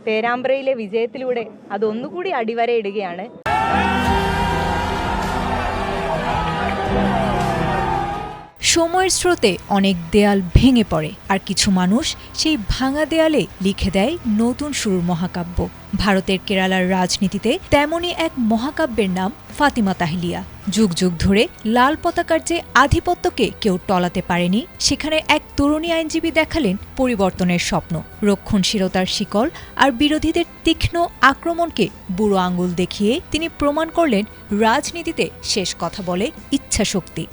പേരാമ്പ്രയിലെ വിജയത്തിലൂടെ അതൊന്നുകൂടി അടിവരയിടുകയാണ്. সময়ের স্রোতে অনেক দেয়াল ভেঙে পড়ে, আর কিছু মানুষ সেই ভাঙা দেয়ালে লিখে দেয় নতুন শুরুর মহাকাব্য। ভারতের কেরালার রাজনীতিতে তেমনই এক মহাকাব্যের নাম ফাতিমা তাহলিয়া। যুগ যুগ ধরে লাল পতাকার যে আধিপত্যকে কেউ টলাতে পারেনি, সেখানে এক তরুণী আইনজীবী দেখালেন পরিবর্তনের স্বপ্ন। রক্ষণশীলতার শিকল আর বিরোধীদের তীক্ষ্ণ আক্রমণকে বুড়ো আঙুল দেখিয়ে তিনি প্রমাণ করলেন রাজনীতিতে শেষ কথা বলে ইচ্ছাশক্তি।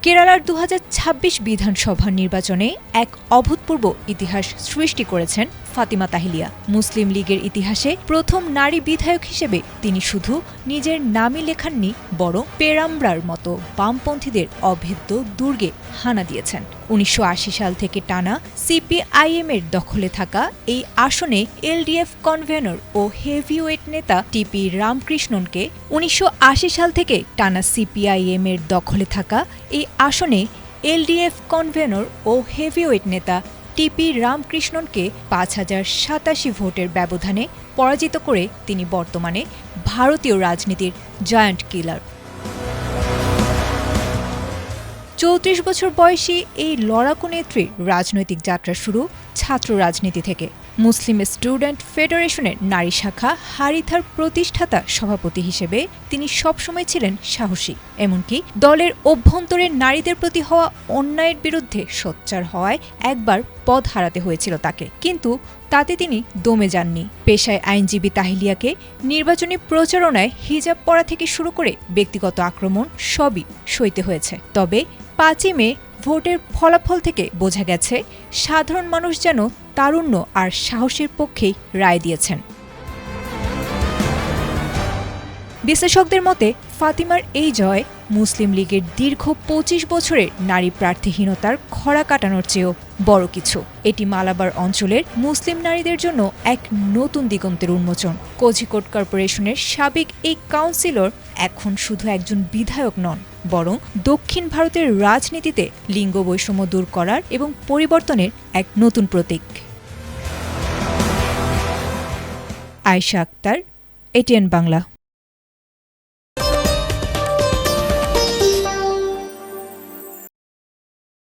কেরালার ২০২৬ বিধানসভা নির্বাচনে এক অভূতপূর্ব ইতিহাস সৃষ্টি করেছেন ফাতিমা তাহলিয়া। মুসলিম লীগের ইতিহাসে প্রথম নারী বিধায়ক হিসেবে তিনি শুধু নিজের নামই লেখাননি, বরং পেরাম্ব্রার মতো বামপন্থীদের অভেদ্য দুর্গে হানা দিয়েছেন। ১৯৮০ সাল থেকে টানা সিপিআইএম-এর দখলে থাকা এই আসনে এলডিএফ কনভেনর ও হেভিওয়েট নেতা টিপি রামকৃষ্ণনকে ১৯৮০ সাল থেকে টানা সিপিআইএম-এর দখলে থাকা এই আসনে এলডিএফ কনভেনর ও হেভিওয়েট নেতা টিপি রামকৃষ্ণনকে ৫,০৮৭ ভোটের ব্যবধানে পরাজিত করে তিনি বর্তমানে ভারতীয় রাজনীতির জায়ান্ট কিলার। ৩৪ বছর বয়সী এই লড়াকু নেত্রীর রাজনৈতিক যাত্রা শুরু ছাত্র রাজনীতি থেকে। মুসলিম স্টুডেন্ট ফেডারেশনের নারী শাখা হারিথার প্রতিষ্ঠাতা সভাপতি হিসেবে তিনি সবসময় ছিলেন সাহসী। এমনকি দলের অভ্যন্তরে নারীদের প্রতি হওয়া অন্যায়ের বিরুদ্ধে সোচ্চার হওয়ায় একবার পদ হারাতে হয়েছিল তাকে, কিন্তু তাতে তিনি দমে যাননি। পেশায় আইনজীবী তাহলিয়াকে নির্বাচনী প্রচারণায় হিজাব পরা থেকে শুরু করে ব্যক্তিগত আক্রমণ সবই সইতে হয়েছে। তবে ৫ই মে ভোটের ফলাফল থেকে বোঝা গেছে সাধারণ মানুষ যেন তারুণ্য আর সাহসের পক্ষেই রায় দিয়েছেন। বিশ্লেষকদের মতে ফাতিমার এই জয় মুসলিম লীগের দীর্ঘ ২৫ বছরের নারী প্রার্থীহীনতার খরা কাটানোর চেয়েও বড় কিছু। এটি মালাবার অঞ্চলের মুসলিম নারীদের জন্য এক নতুন দিগন্তের উন্মোচন। কোঝিকোড কর্পোরেশনের সাবেক এই কাউন্সিলর এখন শুধু একজন বিধায়ক নন, বরং দক্ষিণ ভারতের রাজনীতিতে লিঙ্গ বৈষম্য দূর করার এবং পরিবর্তনের এক নতুন প্রতীক। আয়েশা আক্তার, এটিএন বাংলা।